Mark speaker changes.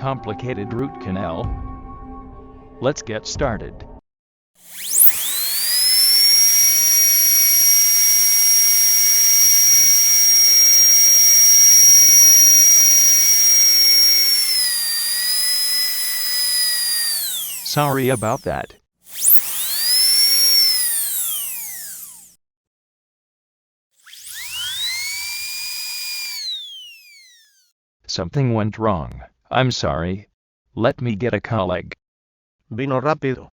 Speaker 1: complicated root canal? Let's get started. Sorry about that. Something went wrong. I'm sorry. Let me get a colleague.
Speaker 2: Vino rápido.